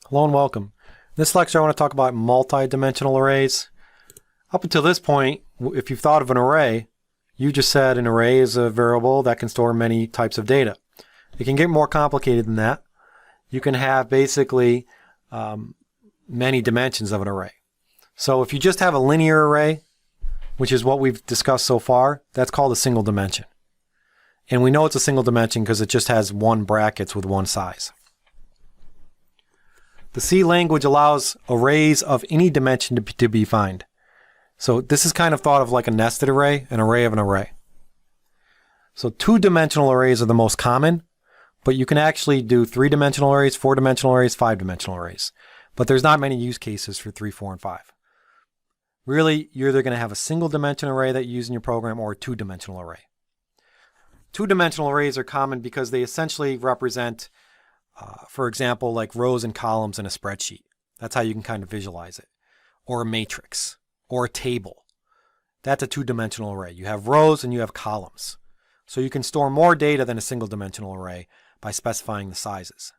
Hello and welcome. In this lecture I want to talk about multi-dimensional arrays. Up until this point, if you've thought of an array, you just said an array is a variable that can store many types of data. It can get more complicated than that. You can have basically many dimensions of an array. So if you just have a linear array, which is what we've discussed so far, that's called a single dimension. And we know it's a single dimension because it just has one brackets with one size. The C language allows arrays of any dimension to be defined. So this is kind of thought of like a nested array, an array of an array. So two-dimensional arrays are the most common, but you can actually do three-dimensional arrays, four-dimensional arrays, five-dimensional arrays. But there's not many use cases for 3, 4, and 5. Really, you're either going to have a single-dimension array that you use in your program or a two-dimensional array. Two-dimensional arrays are common because they essentially represent for example, like rows and columns in a spreadsheet. That's how you can kind of visualize it. Or a matrix, or a table. That's a two-dimensional array. You have rows and you have columns. So you can store more data than a single-dimensional array by specifying the sizes.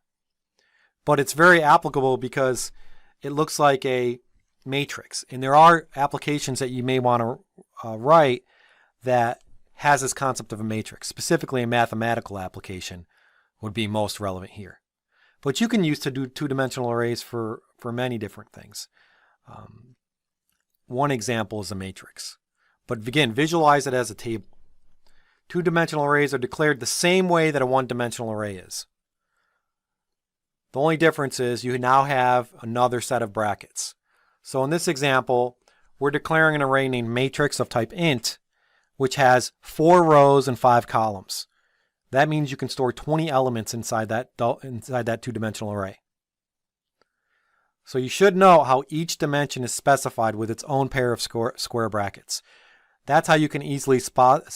But it's very applicable because it looks like a matrix. And there are applications that you may want to write that has this concept of a matrix. Specifically, a mathematical application would be most relevant here. But you can use to do two-dimensional arrays for many different things. One example is a matrix. But again, visualize it as a table. Two-dimensional arrays are declared the same way that a one-dimensional array is. The only difference is you now have another set of brackets. So in this example, we're declaring an array named matrix of type int, which has 4 rows and 5 columns. That means you can store 20 elements inside that two-dimensional array. So you should know how each dimension is specified with its own pair of square brackets. That's how you can easily spot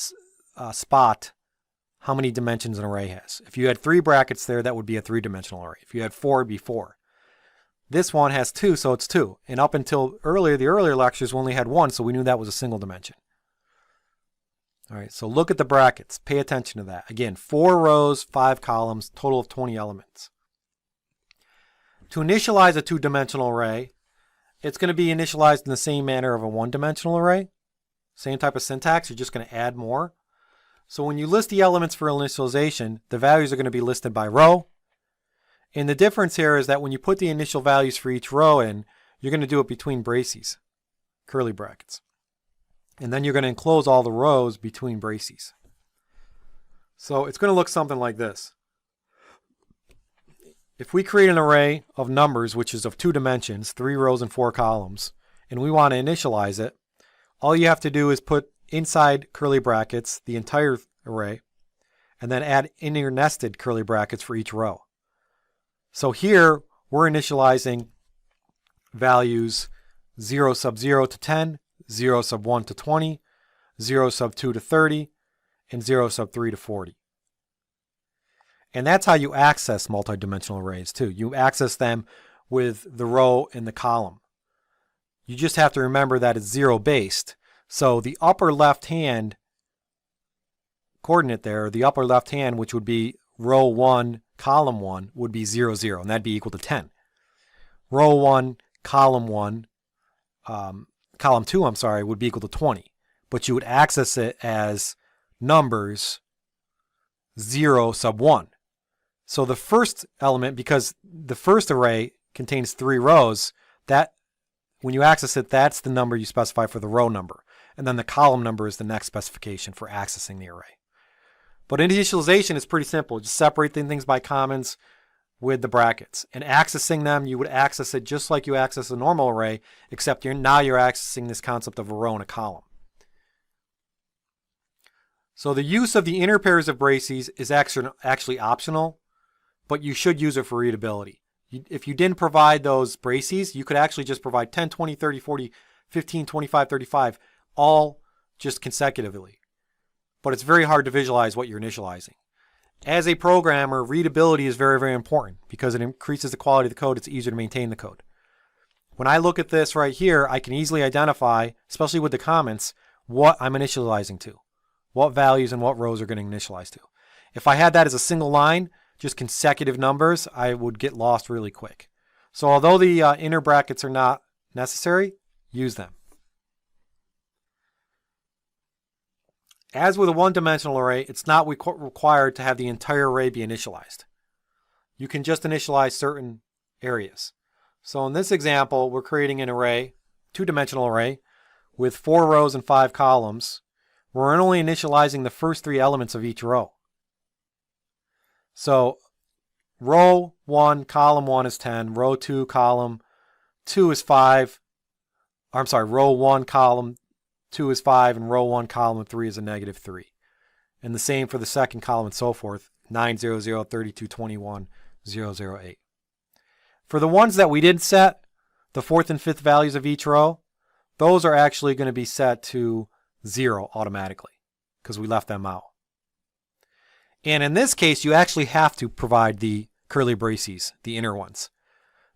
how many dimensions an array has. If you had 3 brackets there, that would be a 3-dimensional array. If you had 4, it'd be 4. This one has 2, so it's 2. And up until the earlier lectures, we only had 1, so we knew that was a single dimension. All right, so look at the brackets. Pay attention to that. Again, 4 rows, 5 columns, total of 20 elements. To initialize a two-dimensional array, it's going to be initialized in the same manner of a one-dimensional array. Same type of syntax, you're just going to add more. So when you list the elements for initialization, the values are going to be listed by row. And the difference here is that when you put the initial values for each row in, you're going to do it between braces, curly brackets. And then you're going to enclose all the rows between braces. So it's going to look something like this. If we create an array of numbers, which is of 2 dimensions, 3 rows and 4 columns, and we want to initialize it, all you have to do is put inside curly brackets the entire array, and then add inner nested curly brackets for each row. So here, we're initializing values 0 sub 0 to 10, 0 sub 1 to 20, 0 sub 2 to 30, and 0 sub 3 to 40. And that's how you access multidimensional arrays too. You access them with the row and the column. You just have to remember that it's 0 based. So the upper left hand coordinate there, the upper left hand, which would be row 1, column 1, would be 0, 0, and that'd be equal to 10. Row 1, column 1, column 2, would be equal to 20. But you would access it as numbers 0 sub 1. So the first element, because the first array contains 3 rows, that when you access it, that's the number you specify for the row number. And then the column number is the next specification for accessing the array. But initialization is pretty simple. Just separate things by commons with the brackets. And accessing them, you would access it just like you access a normal array, except now you're accessing this concept of a row and a column. So the use of the inner pairs of braces is actually optional, but you should use it for readability. If you didn't provide those braces, you could actually just provide 10, 20, 30, 40, 15, 25, 35, all just consecutively. But it's very hard to visualize what you're initializing. As a programmer, readability is very, very important because it increases the quality of the code. It's easier to maintain the code. When I look at this right here, I can easily identify, especially with the comments, what I'm initializing to, what values and what rows are getting initialized to. If I had that as a single line, just consecutive numbers, I would get lost really quick. So although the inner brackets are not necessary, use them. As with a one-dimensional array, it's not required to have the entire array be initialized. You can just initialize certain areas. So in this example, we're creating an array, two-dimensional array, with 4 rows and 5 columns. We're only initializing the first 3 elements of each row. So row 1, column 1 is 10, row 2, column 2 is 5. I'm sorry, row 1, column 2 is 5, and row 1, column 3 is a negative 3. And the same for the second column and so forth, 9, 0, 0, 32, 21, 0, 0, 8. For the ones that we didn't set, the 4th and 5th values of each row, those are actually going to be set to 0 automatically because we left them out. And in this case, you actually have to provide the curly braces, the inner ones.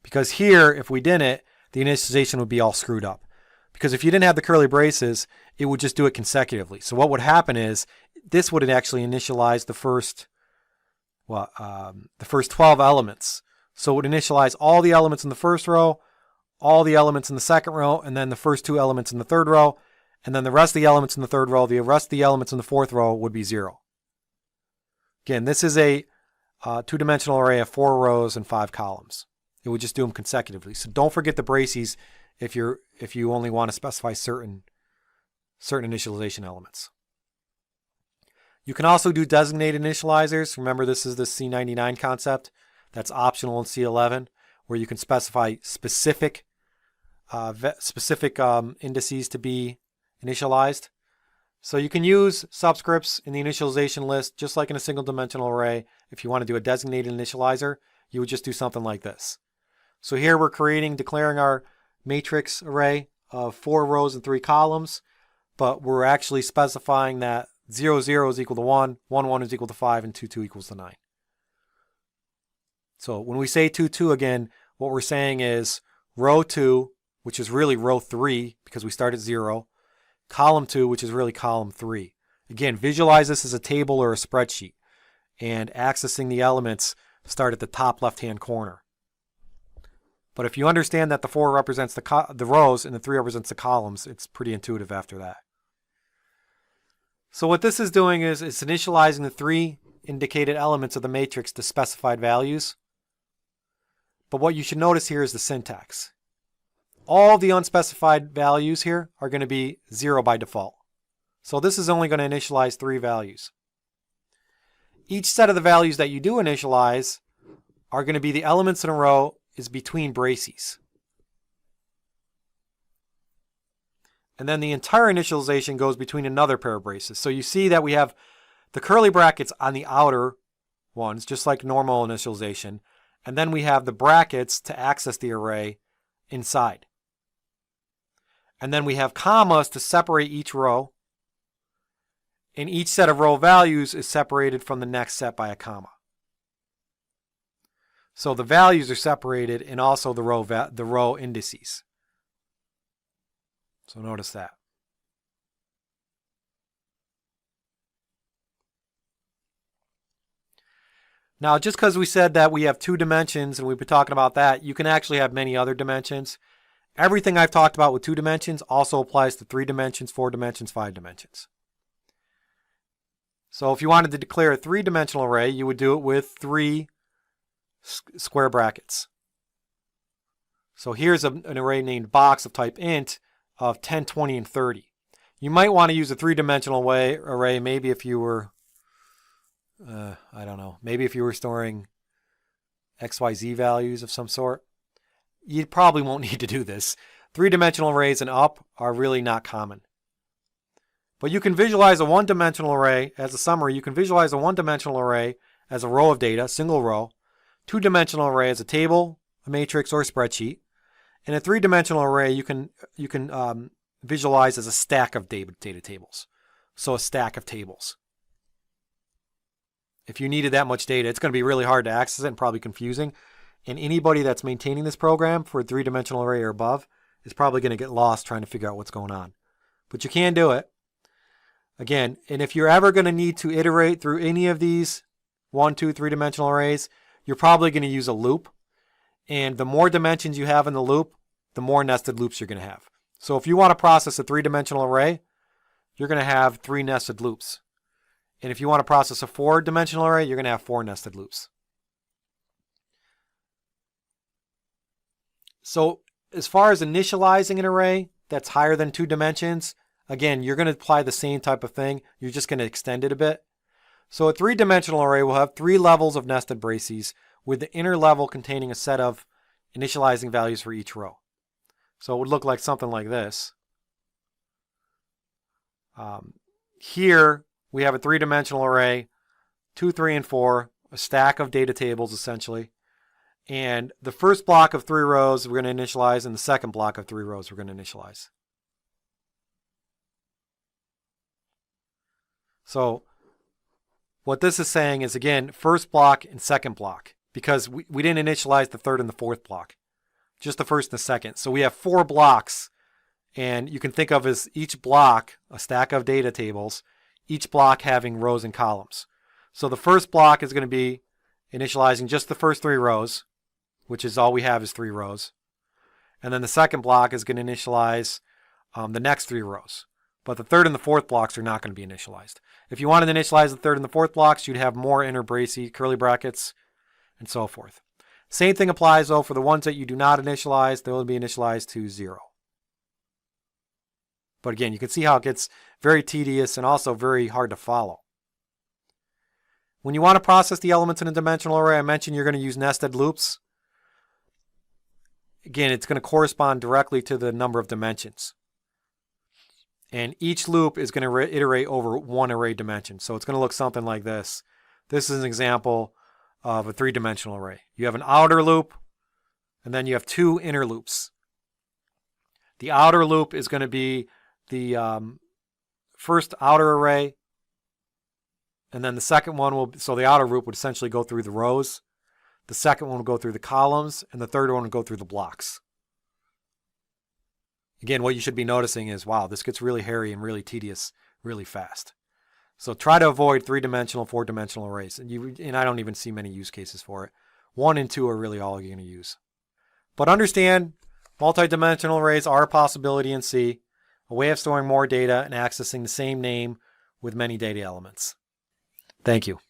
Because here, if we didn't, the initialization would be all screwed up. Because if you didn't have the curly braces, it would just do it consecutively. So what would happen is this would actually initialize the first 12 elements. So it would initialize all the elements in the first row, all the elements in the second row, and then the first 2 elements in the third row, and then the rest of the elements in the third row, the rest of the elements in the fourth row would be 0. Again, this is a two-dimensional array of 4 rows and 5 columns. It would just do them consecutively. So don't forget the braces if you only want to specify certain initialization elements. You can also do designated initializers. Remember, this is the C99 concept. That's optional in C11, where you can specify specific indices to be initialized. So you can use subscripts in the initialization list, just like in a single dimensional array. If you want to do a designated initializer, you would just do something like this. So here we're declaring our matrix array of 4 rows and 3 columns, but we're actually specifying that 0, 0 is equal to 1, 1, 1 is equal to 5, and 2, 2 equals to 9. So when we say 2, 2 again, what we're saying is row 2, which is really row 3 because we start at 0, column 2, which is really column 3. Again, visualize this as a table or a spreadsheet, and accessing the elements start at the top left-hand corner. But if you understand that the 4 represents the rows and the 3 represents the columns, it's pretty intuitive after that. So what this is doing is it's initializing the 3 indicated elements of the matrix to specified values. But what you should notice here is the syntax. All the unspecified values here are going to be 0 by default. So this is only going to initialize 3 values. Each set of the values that you do initialize are going to be the elements in a row is between braces. And then the entire initialization goes between another pair of braces. So you see that we have the curly brackets on the outer ones, just like normal initialization. And then we have the brackets to access the array inside. And then we have commas to separate each row. And each set of row values is separated from the next set by a comma. So the values are separated and also the row indices. So notice that. Now, just because we said that we have 2 dimensions and we've been talking about that, you can actually have many other dimensions. Everything I've talked about with 2 dimensions also applies to 3 dimensions, 4 dimensions, 5 dimensions. So if you wanted to declare a 3-dimensional array, you would do it with 3 square brackets. So here's an array named box of type int of 10, 20, and 30. You might want to use a 3-dimensional array maybe if you were, I don't know, maybe if you were storing XYZ values of some sort. You probably won't need to do this. 3-dimensional arrays and up are really not common. But you can visualize a 1-dimensional array as a summary. You can visualize a 1-dimensional array as a row of data, single row. 2-dimensional array as a table, a matrix, or a spreadsheet. And a 3-dimensional array you can visualize as a stack of data tables. So a stack of tables. If you needed that much data, it's going to be really hard to access it and probably confusing. And anybody that's maintaining this program for a 3-dimensional array or above is probably going to get lost trying to figure out what's going on. But you can do it. Again, and if you're ever going to need to iterate through any of these 1, 2, 3-dimensional arrays, you're probably going to use a loop. And the more dimensions you have in the loop, the more nested loops you're going to have. So if you want to process a 3-dimensional array, you're going to have 3 nested loops. And if you want to process a 4-dimensional array, you're going to have 4 nested loops. So as far as initializing an array that's higher than 2 dimensions, again, you're going to apply the same type of thing. You're just going to extend it a bit. So a 3-dimensional array will have 3 levels of nested braces, with the inner level containing a set of initializing values for each row. So it would look like something like this. Here we have a 3-dimensional array, 2, 3, and 4, a stack of data tables essentially. And the first block of 3 rows we're going to initialize, and the second block of 3 rows we're going to initialize. So what this is saying is, again, first block and second block, because we didn't initialize the third and the fourth block, just the first and the second. So we have 4 blocks, and you can think of as each block a stack of data tables, each block having rows and columns. So the first block is going to be initializing just the first 3 rows, which is all we have is 3 rows. And then the second block is going to initialize the next 3 rows. But the third and the fourth blocks are not going to be initialized. If you wanted to initialize the third and the fourth blocks, you'd have more inner braces, curly brackets, and so forth. Same thing applies though for the ones that you do not initialize. They will be initialized to 0. But again, you can see how it gets very tedious and also very hard to follow. When you want to process the elements in a dimensional array, I mentioned you're going to use nested loops. Again, it's going to correspond directly to the number of dimensions. And each loop is going to iterate over 1 array dimension. So it's going to look something like this. This is an example of a 3-dimensional array. You have an outer loop, and then you have 2 inner loops. The outer loop is going to be the first outer array, and then the second one will, so the outer loop would essentially go through the rows. The second one will go through the columns, and the third one will go through the blocks. Again, what you should be noticing is, wow, this gets really hairy and really tedious really fast. So try to avoid 3-dimensional, 4-dimensional arrays. And I don't even see many use cases for it. 1 and 2 are really all you're going to use. But understand, multidimensional arrays are a possibility in C, a way of storing more data and accessing the same name with many data elements. Thank you.